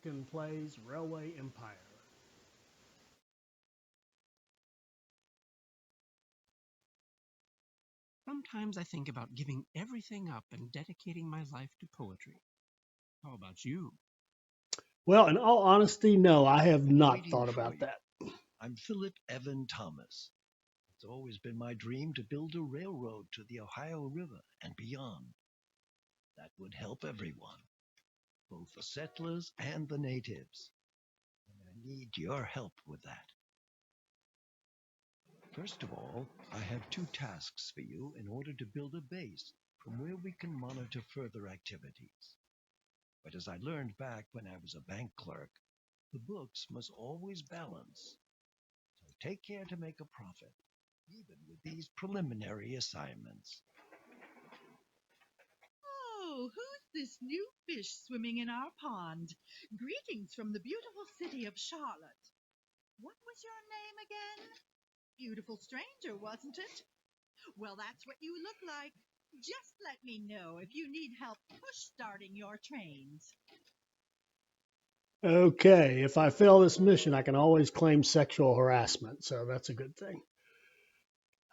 Adekyn plays Railway Empire. Sometimes I think about giving everything up and dedicating my life to poetry. How about you? Well, in all honesty, no, I have not Waiting thought for about you. that. I'm Philip Evan Thomas. It's always been my dream to build a railroad to the Ohio River and beyond. That would help everyone, both the settlers and the natives. And I need your help with that. First of all, I have two tasks for you in order to build a base from where we can monitor further activities. But as I learned back when I was a bank clerk, the books must always balance. So take care to make a profit, even with these preliminary assignments. Oh, who's this new fish swimming in our pond? Greetings from the beautiful city of Charlotte. What was your name again? Beautiful stranger, wasn't it? Well, that's what you look like. Just let me know if you need help push-starting your trains. Okay, if I fail this mission, I can always claim sexual harassment, so that's a good thing.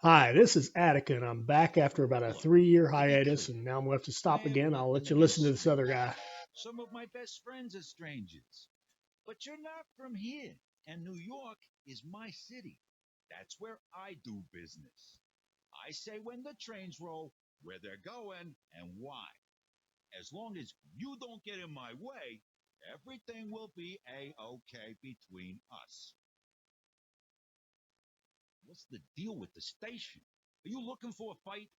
Hi, this is Adekyn. I'm back after about a 3-year hiatus, and now I'm going to have to stop again. I'll let you listen to this other guy. Some of my best friends are strangers. But you're not from here, and New York is my city. That's where I do business. I say when the trains roll, where they're going, and why. As long as you don't get in my way, everything will be A-OK between us. What's the deal with the station? Are you looking for a fight?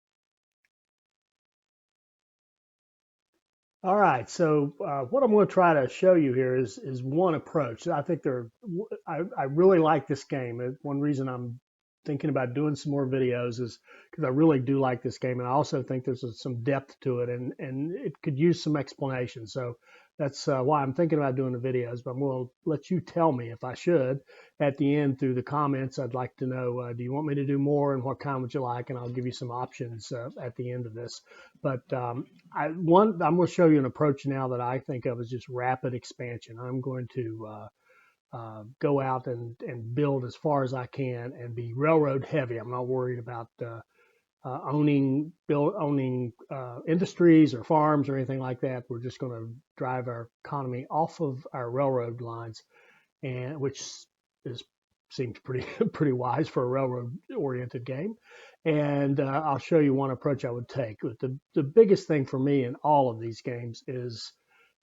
All right, so what I'm going to try to show you here is one approach. I think I really like this game. One reason I'm thinking about doing some more videos is because I really do like this game, and I also think there's some depth to it, and it could use some explanation. So that's why I'm thinking about doing the videos. But I'm going to let you tell me if I should at the end through the comments. I'd like to know, do you want me to do more, and what kind would you like? And I'll give you some options at the end of this. But I'm going to show you an approach now that I think of as just rapid expansion. I'm going to go out and build as far as I can and be railroad heavy. I'm not worried about owning industries or farms or anything like that. We're just going to drive our economy off of our railroad lines, and which is seems pretty pretty wise for a railroad oriented game. And I'll show you one approach I would take. But the biggest thing for me in all of these games is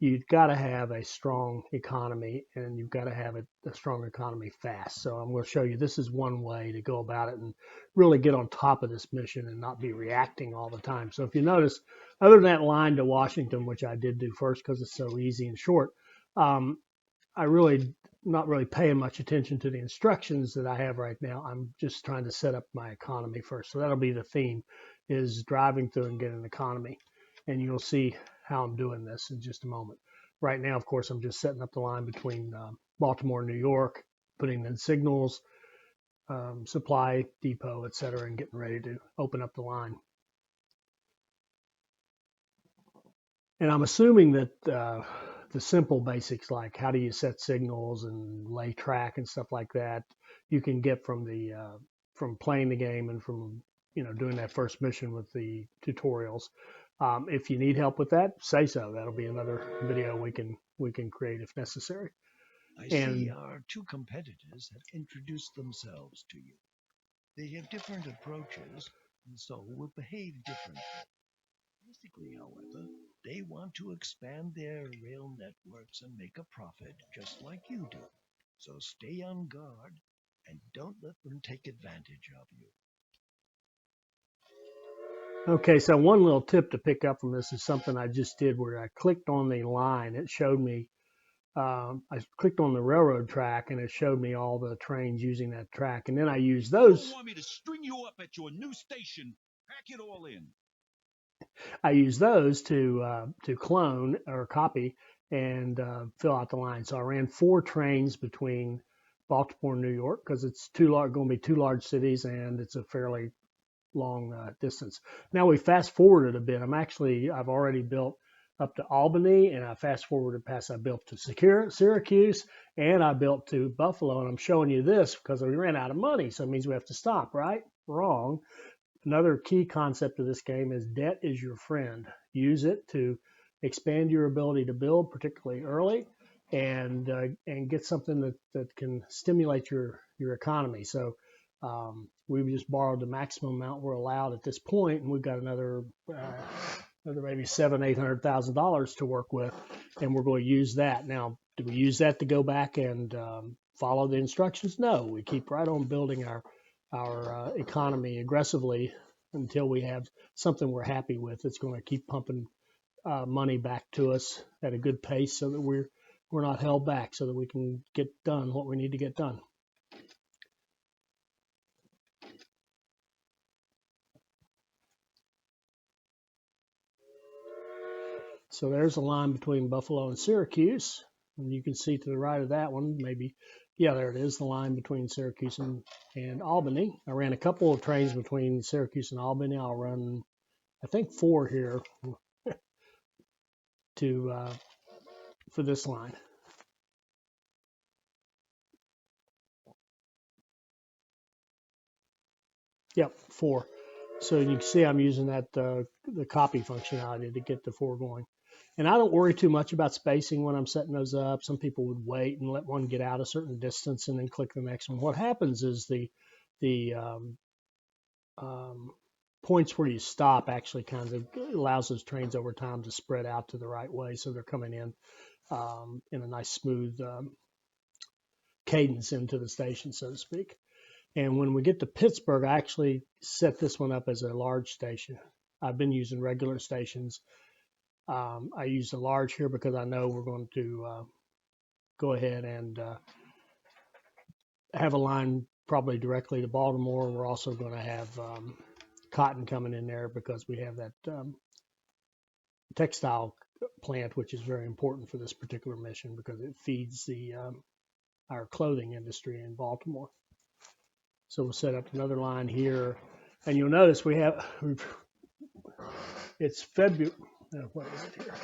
you've got to have a strong economy, and you've got to have a strong economy fast. So I'm going to show you this is one way to go about it and really get on top of this mission and not be reacting all the time. So if you notice, other than that line to Washington, which I did do first because it's so easy and short, I really not really paying much attention to the instructions that I have right now. I'm just trying to set up my economy first. So that'll be the theme, is driving through and getting an economy. And you'll see how I'm doing this in just a moment. Right now, of course, I'm just setting up the line between Baltimore and New York, putting in signals, supply depot, et cetera, and getting ready to open up the line. And I'm assuming that the simple basics, like how do you set signals and lay track and stuff like that, you can get from from playing the game and from doing that first mission with the tutorials. If you need help with that, say so. That'll be another video we can create if necessary. I see our two competitors have introduced themselves to you. They have different approaches, and so will behave differently. Basically, however, they want to expand their rail networks and make a profit just like you do. So stay on guard and don't let them take advantage of you. Okay, so one little tip to pick up from this is something I just did where I clicked on the line. It showed me, I clicked on the railroad track and it showed me all the trains using that track. And then I used those. You want me to string you up at your new station? Pack it all in. I use those to clone or copy and fill out the line. So I ran 4 trains between Baltimore and New York because it's going to be 2 large cities and it's a fairly long distance. Now we fast forwarded a bit. I've already built up to Albany, and I fast forwarded past. I built to Syracuse, and I built to Buffalo. And I'm showing you this because we ran out of money, so it means we have to stop, right? Wrong. Another key concept of this game is debt is your friend. Use it to expand your ability to build, particularly early, and get something that can stimulate your economy. So we've just borrowed the maximum amount we're allowed at this point, and we've got another maybe $700,000-800,000 to work with, and we're going to use that. Now, do we use that to go back and follow the instructions? No, we keep right on building our economy aggressively until we have something we're happy with. It's going to keep pumping money back to us at a good pace, so that we're not held back, so that we can get done what we need to get done. So there's a line between Buffalo and Syracuse, and you can see to the right of that one, maybe, yeah, there it is, the line between Syracuse and Albany. I ran a couple of trains between Syracuse and Albany. I'll run, I think, 4 here for this line. Yep, 4. So you can see I'm using that the copy functionality to get the 4 going. And I don't worry too much about spacing when I'm setting those up. Some people would wait and let one get out a certain distance and then click the next one. What happens is the points where you stop actually kind of allows those trains over time to spread out to the right way, so they're coming in a nice smooth cadence into the station, so to speak. And when we get to Pittsburgh, I actually set this one up as a large station. I've been using regular stations. I use the large here because I know we're going to go ahead and have a line probably directly to Baltimore. We're also going to have cotton coming in there because we have that textile plant, which is very important for this particular mission because it feeds our clothing industry in Baltimore. So we'll set up another line here, and you'll notice it's February. What is it here?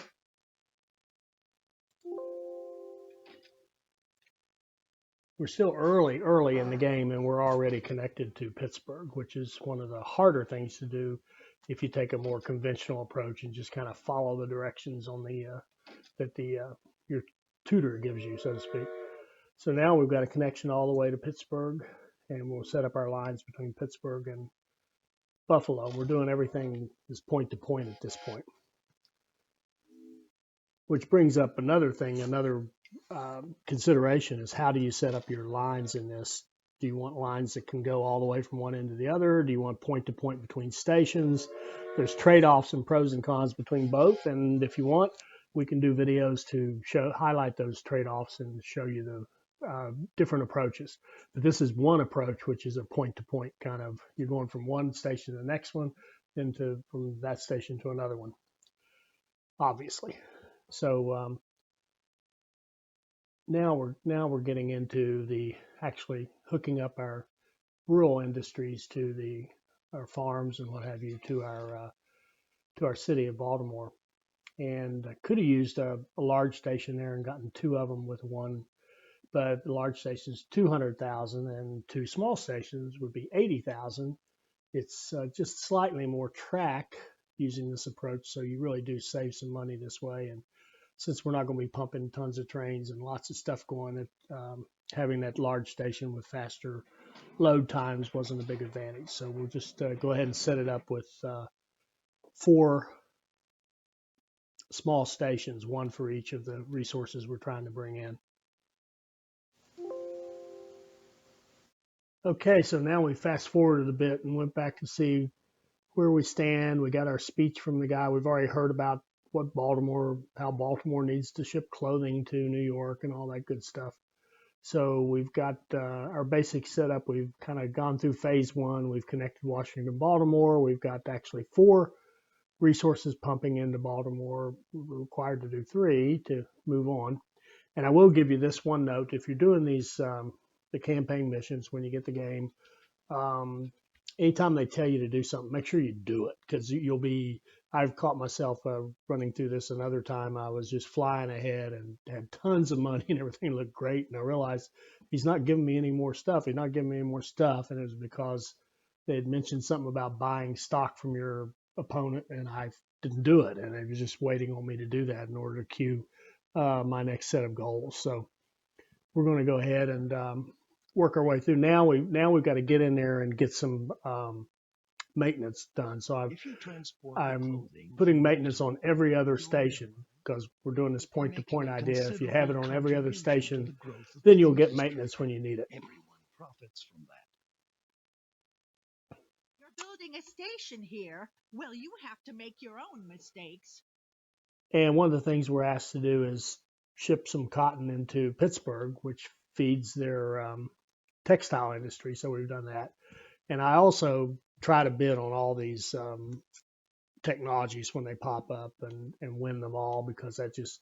We're still early in the game, and we're already connected to Pittsburgh, which is one of the harder things to do if you take a more conventional approach and just kind of follow the directions on your tutor gives you, so to speak. So now we've got a connection all the way to Pittsburgh, and we'll set up our lines between Pittsburgh and Buffalo. We're doing everything is point to point at this point, which brings up another thing, another consideration is how do you set up your lines in this? Do you want lines that can go all the way from one end to the other? Do you want point to point between stations? There's trade-offs and pros and cons between both, and if you want, we can do videos to highlight those trade-offs and show you the different approaches. But this is one approach, which is a point-to-point kind of, you're going from one station to the next one, then from that station to another one, obviously. So now we're getting into the actually hooking up our rural industries to our farms and what have you to our city of Baltimore. And I could have used a large station there and gotten 2 of them with one, but the large station is 200,000 and 2 small stations would be 80,000. It's just slightly more track using this approach, so you really do save some money this way. And since we're not going to be pumping tons of trains and lots of stuff going, having that large station with faster load times wasn't a big advantage. So we'll just go ahead and set it up with 4 small stations, 1 for each of the resources we're trying to bring in. Okay, so now we fast forwarded a bit and went back to see where we stand. We got our speech from the guy. We've already heard about how Baltimore needs to ship clothing to New York and all that good stuff. So we've got our basic setup. We've kind of gone through phase 1. We've connected Washington to Baltimore. We've got actually 4 resources pumping into Baltimore. We're required to do 3 to move on. And I will give you this one note. If you're doing these the campaign missions when you get the game, anytime they tell you to do something, make sure you do it, because you'll be. I've caught myself running through this another time. I was just flying ahead and had tons of money and everything looked great, and I realized he's not giving me any more stuff. He's not giving me any more stuff, and it was because they had mentioned something about buying stock from your opponent, and I didn't do it, and they was just waiting on me to do that in order to queue my next set of goals. So we're going to go ahead and work our way through. We've got to get in there and get some maintenance done. So If you transport the I'm clothing putting from maintenance on every other your station, railroad, because we're doing this you're point-to-point making a idea. If you have it considerable on every other contribution to station, the growth of then the you'll get industry. maintenance when you need it. Everyone profits from that. You're building a station here. Well, you have to make your own mistakes. And one of the things we're asked to do is ship some cotton into Pittsburgh, which feeds their textile industry. So we've done that. And I also try to bid on all these technologies when they pop up and win them all, because that just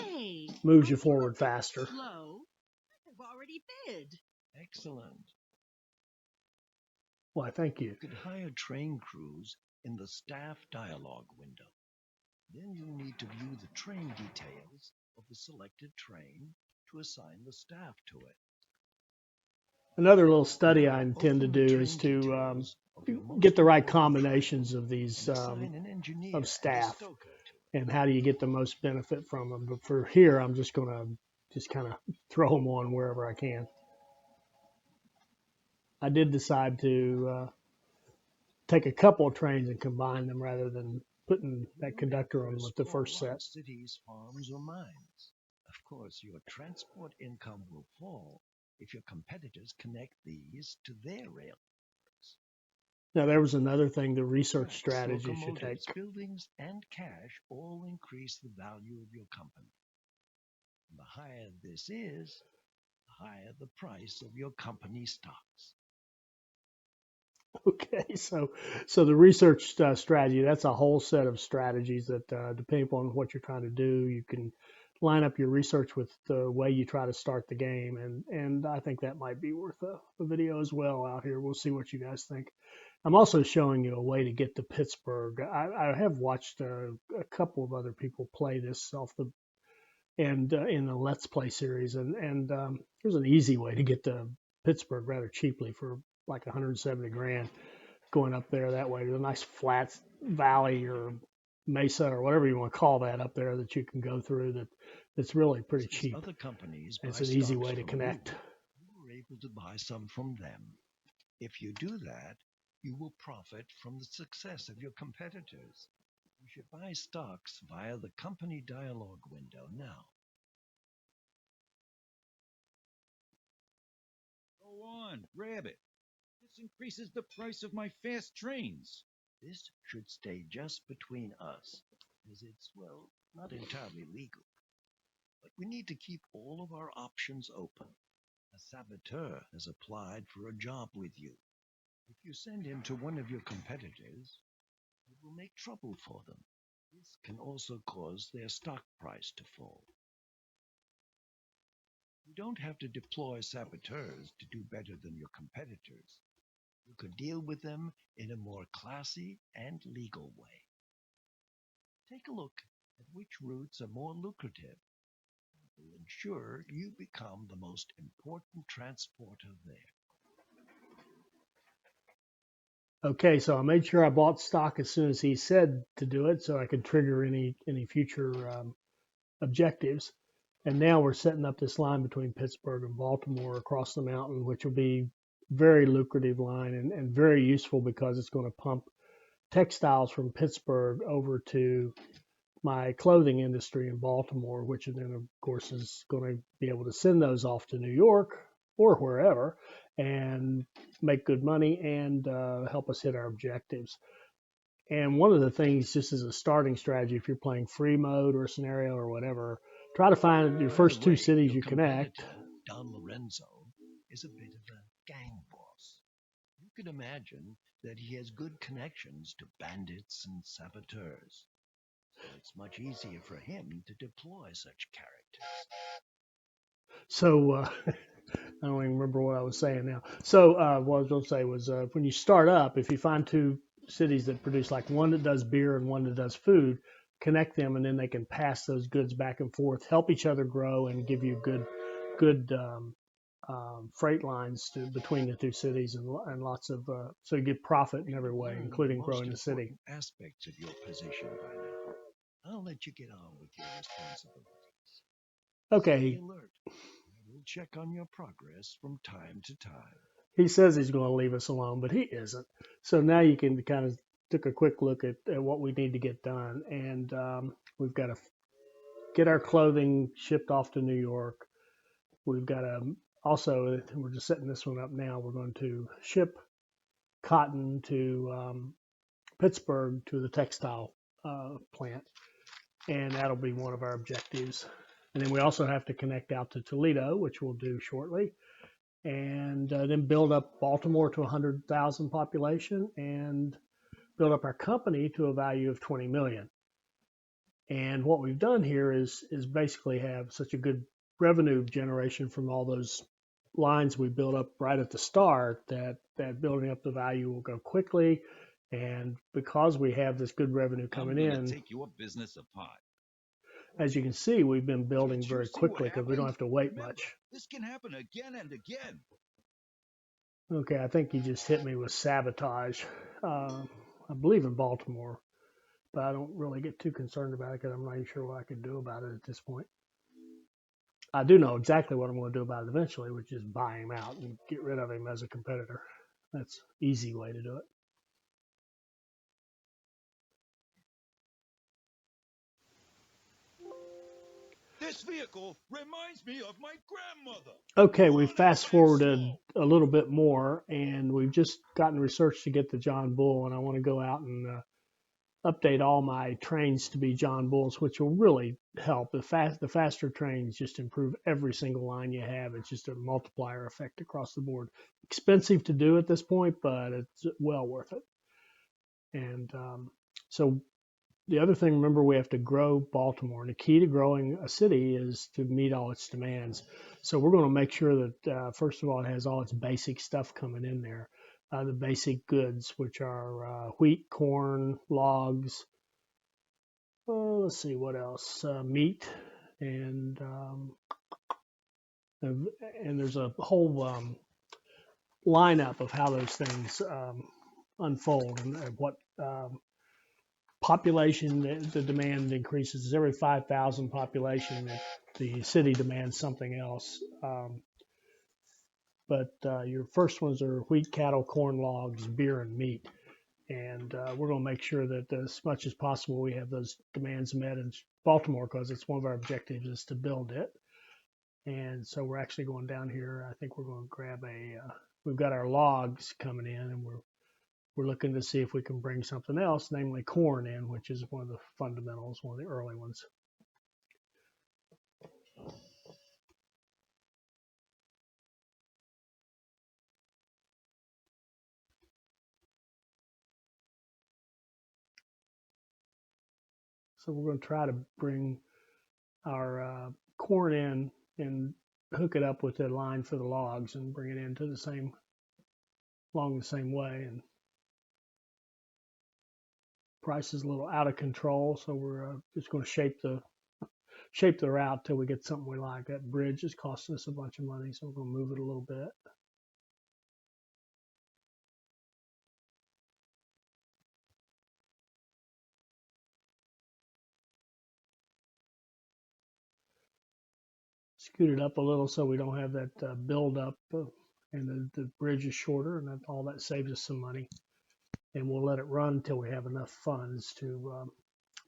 Say, moves you aren't you a forward bit faster. slow? I've already bid. Excellent. Why, thank you. You could hire train crews in the staff dialogue window. Then you'll need to view the train details of the selected train to assign the staff to it. Another little study I Now, intend to open the do train is to details of your most get the right important combinations train of these and assign an engineer of and a staff, stoker to it. and how do you get the most benefit from them. But for here, I'm just going to just kind of throw them on wherever I can. I did decide to take a couple of trains and combine them rather than putting that conductor on with the first set. Cities, farms, or mines. Of course, your transport income will fall if your competitors connect these to their rail. Now, there was another thing, the research Tracks, strategy should take. locomotives, buildings, and cash all increase the value of your company. And the higher this is, the higher the price of your company stocks. Okay, so the research strategy, that's a whole set of strategies that depending upon what you're trying to do, you can line up your research with the way you try to start the game, and I think that might be worth a video as well out here. We'll see what you guys think. I'm also showing you a way to get to Pittsburgh. I have watched a couple of other people play this in the Let's Play series, and there's an easy way to get to Pittsburgh rather cheaply for like 170 grand going up there that way. There's a nice flat valley or mesa or whatever you want to call that up there that you can go through that's really pretty cheap. Other companies It's buy an easy stocks way to from connect. you are able to buy some from them. If you do that, you will profit from the success of your competitors. You should buy stocks via the company dialogue window now. Go on, grab it. This increases the price of my fast trains. This should stay just between us, as it's, well, not entirely legal. But we need to keep all of our options open. A saboteur has applied for a job with you. If you send him to one of your competitors, it will make trouble for them. This can also cause their stock price to fall. You don't have to deploy saboteurs to do better than your competitors. You could deal with them in a more classy and legal way. Take a look at which routes are more lucrative. It will ensure you become the most important transporter there. Okay, so I made sure I bought stock as soon as he said to do it, so I could trigger any future objectives. And now we're setting up this line between Pittsburgh and Baltimore across the mountain, which will be very lucrative line and very useful because it's going to pump textiles from Pittsburgh over to my clothing industry in Baltimore, which then of course is going to be able to send those off to New York or wherever and make good money and help us hit our objectives. And one of the things, just as a starting strategy, if you're playing free mode or a scenario or whatever, try to find your first two cities you connect. Don Lorenzo is a bit of a gang boss. You can imagine that he has good connections to bandits and saboteurs. So it's much easier for him to deploy such characters. So I don't even remember what I was saying now. So what I was going to say was when you start up, if you find two cities that produce, like one that does beer and one that does food, connect them, and then they can pass those goods back and forth, help each other grow, and give you good freight lines between the two cities, and lots of so you get profit in every way, including growing the city. Aspects of your position by now. I'll let you get on with your responsibilities. Okay. Stay alert. I will check on your progress from time to time. He says he's going to leave us alone, but he isn't. So now you can kind of took a quick look at what we need to get done, and we've got to get our clothing shipped off to New York. We've got to also, we're just setting this one up now. We're going to ship cotton to Pittsburgh to the textile plant, and that'll be one of our objectives. And then we also have to connect out to Toledo, which we'll do shortly, and then build up Baltimore to 100,000 population and build up our company to a value of 20 million. And what we've done here is basically have such a good revenue generation from all those lines we built up right at the start that building up the value will go quickly. And because we have this good revenue coming in, take your business apart. As you can see, we've been building very quickly because we don't have to wait Remember, much. This can happen again and again. Okay, I think he just hit me with sabotage. I believe in Baltimore, but I don't really get too concerned about it because I'm not even sure what I can do about it at this point. I do know exactly what I'm going to do about it eventually, which is buy him out and get rid of him as a competitor. That's an easy way to do it. This vehicle reminds me of my grandmother. Okay, we fast forwarded a little bit more, and we've just gotten research to get the John Bull, and I want to go out and update all my trains to be John Bulls, which will really help. The faster trains just improve every single line you have. It's just a multiplier effect across the board. Expensive to do at this point, but it's well worth it. And so the other thing, remember, we have to grow Baltimore. And the key to growing a city is to meet all its demands. So we're going to make sure that, first of all, it has all its basic stuff coming in there. The basic goods, which are wheat, corn, logs. Let's see what else. Meat, and there's a whole lineup of how those things unfold and what population the demand increases. Every 5,000 population, the city demands something else. But your first ones are wheat, cattle, corn, logs, beer, and meat. And we're going to make sure that as much as possible we have those demands met in Baltimore, because it's one of our objectives is to build it. And so we're actually going down here. I think we're going to grab we've got our logs coming in, and we're looking to see if we can bring something else, namely corn in, which is one of the fundamentals, one of the early ones. So we're going to try to bring our corn in and hook it up with the line for the logs and bring it into along the same way. And price is a little out of control, so we're just going to shape the route till we get something we like. That bridge is costing us a bunch of money, so we're going to move it a little bit. Scoot it up a little so we don't have that build up, and the bridge is shorter, and all that saves us some money. And we'll let it run until we have enough funds to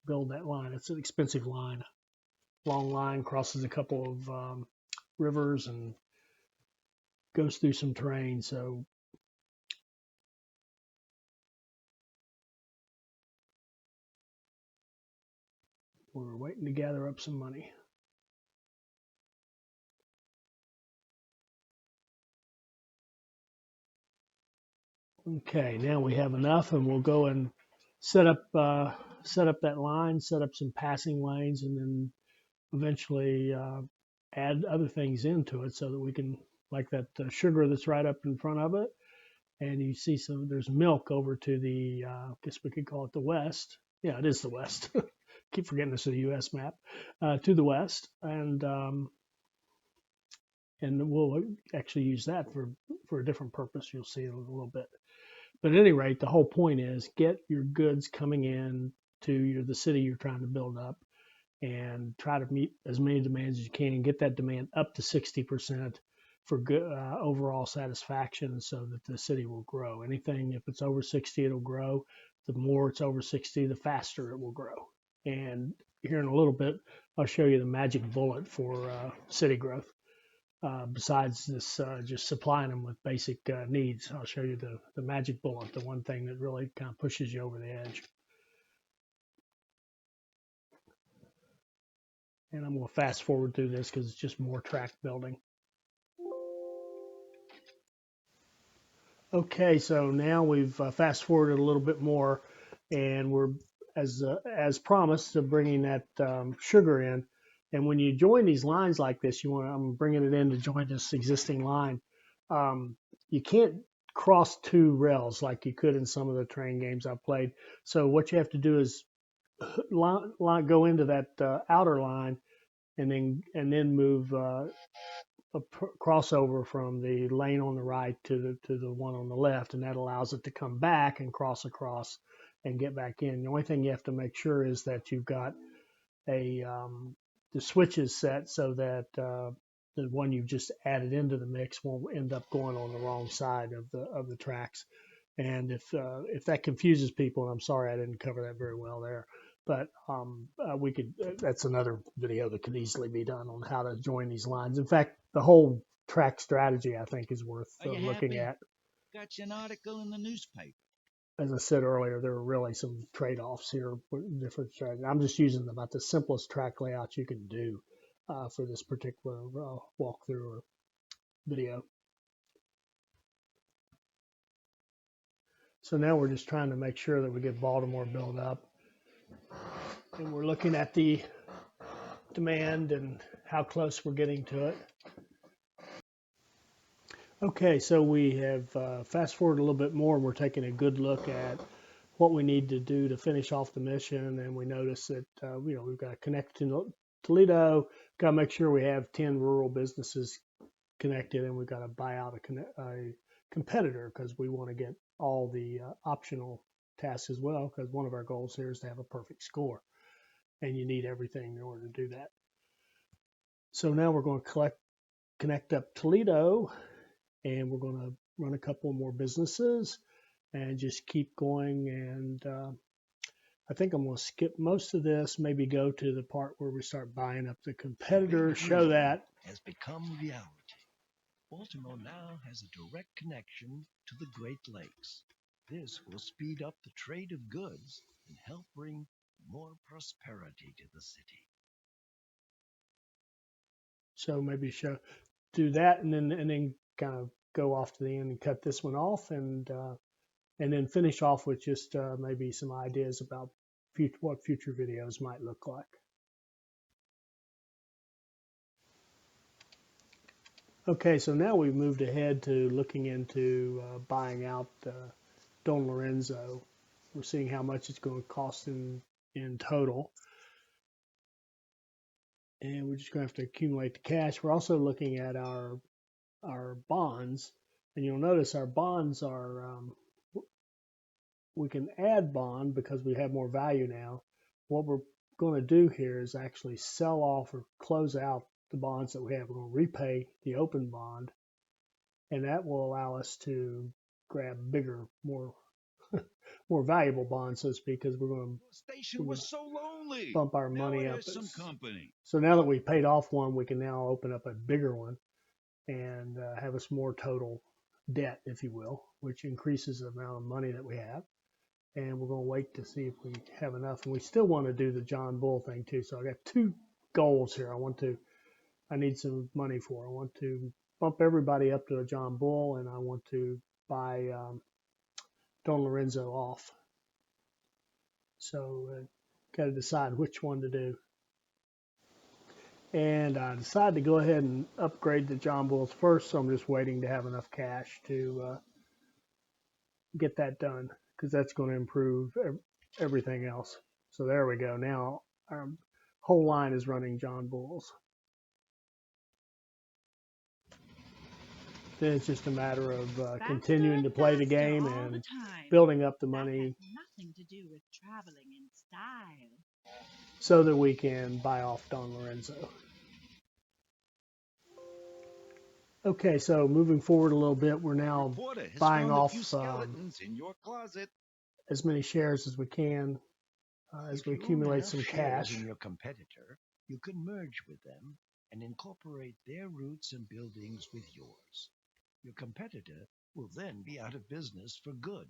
build that line. It's an expensive line. Long line, crosses a couple of rivers and goes through some terrain. So we're waiting to gather up some money. Okay, now we have enough, and we'll go and set up that line, set up some passing lanes, and then eventually add other things into it so that we can like that sugar that's right up in front of it. And you see there's milk over to the, I guess we could call it the west. Yeah, it is the west. Keep forgetting this is a U.S. map. To the west, and we'll actually use that for a different purpose. You'll see in a little bit. But at any rate, the whole point is get your goods coming in to the city you're trying to build up, and try to meet as many demands as you can. Get that demand up to 60% for good overall satisfaction, so that the city will grow. Anything, if it's over 60, it'll grow. The more it's over 60, the faster it will grow. And here in a little bit, I'll show you the magic bullet for city growth. Besides this, just supplying them with basic needs, I'll show you the magic bullet, the one thing that really kind of pushes you over the edge. And I'm going to fast forward through this because it's just more track building. Okay, so now we've fast forwarded a little bit more, and we're, as promised, bringing that sugar in. And when you join these lines like this, I'm bringing it in to join this existing line. You can't cross two rails like you could in some of the train games I've played. So what you have to do is go into that outer line, and then move a crossover from the lane on the right to the one on the left, and that allows it to come back and cross across and get back in. The only thing you have to make sure is that you've got the switches set so that the one you've just added into the mix won't end up going on the wrong side of the tracks. And if that confuses people, and I'm sorry I didn't cover that very well there, but we could. That's another video that could easily be done on how to join these lines. In fact, the whole track strategy, I think, is worth looking at. Got you an article in the newspaper. As I said earlier, there are really some trade-offs here with different strategies. I'm just using about the simplest track layout you can do for this particular walkthrough or video. So now we're just trying to make sure that we get Baltimore built up. And we're looking at the demand and how close we're getting to it. Okay, so we have fast forward a little bit more. We're taking a good look at what we need to do to finish off the mission, and we notice that we've got to connect to Toledo. Got to make sure we have 10 rural businesses connected, and we've got to buy out a competitor because we want to get all the optional tasks as well. Because one of our goals here is to have a perfect score, and you need everything in order to do that. So now we're going to connect up Toledo, and we're going to run a couple more businesses and just keep going. And I think I'm going to skip most of this, maybe go to the part where we start buying up the competitor, show that. Has become reality. Baltimore now has a direct connection to the Great Lakes. This will speed up the trade of goods and help bring more prosperity to the city. So maybe do that, and then kind of go off to the end and cut this one off, and then finish off with just maybe some ideas about what future videos might look like. Okay, so now we've moved ahead to looking into buying out Don Lorenzo. We're seeing how much it's going to cost in total. And we're just going to have to accumulate the cash. We're also looking at our bonds. And you'll notice our bonds are, we can add bond because we have more value now. What we're going to do here is actually sell off or close out the bonds that we have. We're going to repay the open bond, and that will allow us to grab bigger, more valuable bonds, so to speak, because we're going The station was so lonely. bump our Now money it up. has some company. So now that we paid off one, we can now open up a bigger one and have us more total debt, if you will, which increases the amount of money that we have. And we're going to wait to see if we have enough. And we still want to do the John Bull thing too. So I got two goals here. I need some money for. I want to bump everybody up to a John Bull, and I want to buy Don Lorenzo off. So got to decide which one to do. And I decided to go ahead and upgrade the John Bulls first, so I'm just waiting to have enough cash to get that done, because that's going to improve everything else. So there we go. Now our whole line is running John Bulls. Then it's just a matter of Faster continuing and to play the faster game all the and time. building up the That money has nothing to do with traveling in style. so that we can buy off Don Lorenzo. Okay, so moving forward a little bit, we're now Reporter has buying found a few off skeletons in your closet. as many shares as we can as If we you own accumulate enough some shares cash. in your competitor, you can merge with them and incorporate their roots and buildings with yours. Your competitor will then be out of business for good.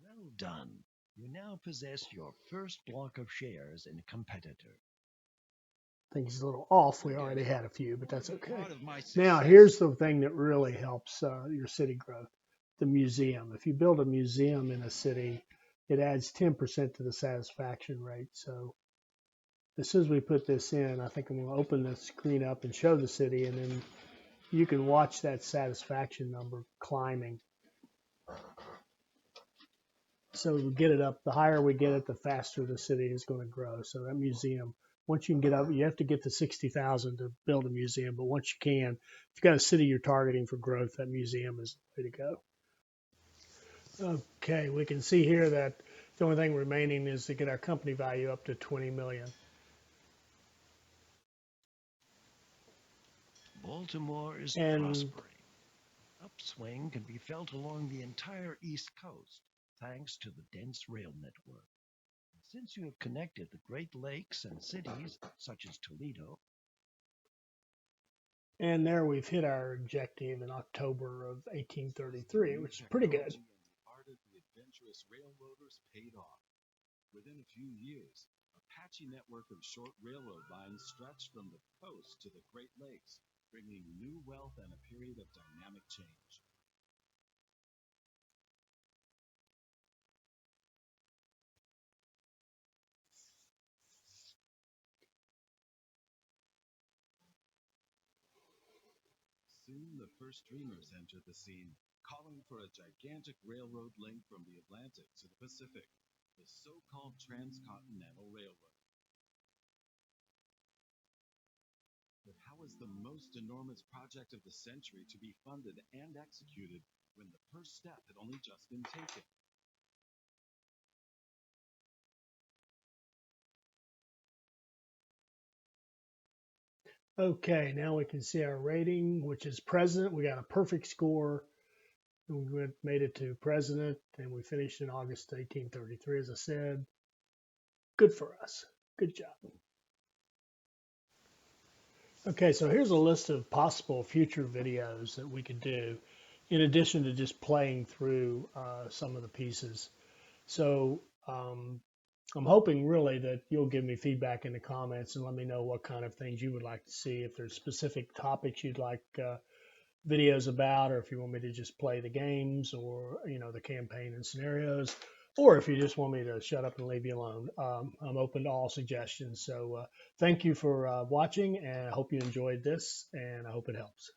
Well done. You now possess your first block of shares in a competitor. I think he's a little off. We already had a few, but that's okay. Part of my Now, success. here's the thing that really helps your city growth, the museum. If you build a museum in a city, it adds 10% to the satisfaction rate. So as soon as we put this in, I think I'm going to open the screen up and show the city, and then you can watch that satisfaction number climbing. So we get it up, the higher we get it, the faster the city is going to grow. So that museum, once you can get up, you have to get to 60,000 to build a museum. But once you can, if you've got a city you're targeting for growth, that museum is the way to go. Okay, we can see here that the only thing remaining is to get our company value up to 20 million. Baltimore is And prospering. Upswing can be felt along the entire East Coast thanks to the dense rail network. Since you have connected the Great Lakes and cities such as Toledo, and there we've hit our objective in October of 1833, which is pretty good. And the art of the adventurous railroaders paid off. Within a few years, a patchy network of short railroad lines stretched from the coast to the Great Lakes, bringing new wealth and a period of dynamic change. Soon the first dreamers entered the scene, calling for a gigantic railroad link from the Atlantic to the Pacific, the so-called Transcontinental Railroad. But how was the most enormous project of the century to be funded and executed when the first step had only just been taken? Okay, now we can see our rating, which is president. We got a perfect score. We made it to president, and we finished in August 1833, as I said. Good for us. Good job. Okay, so here's a list of possible future videos that we could do, in addition to just playing through some of the pieces. So I'm hoping really that you'll give me feedback in the comments and let me know what kind of things you would like to see. If there's specific topics you'd like videos about, or if you want me to just play the games, or the campaign and scenarios, or if you just want me to shut up and leave you alone. I'm open to all suggestions. So thank you for watching, and I hope you enjoyed this, and I hope it helps.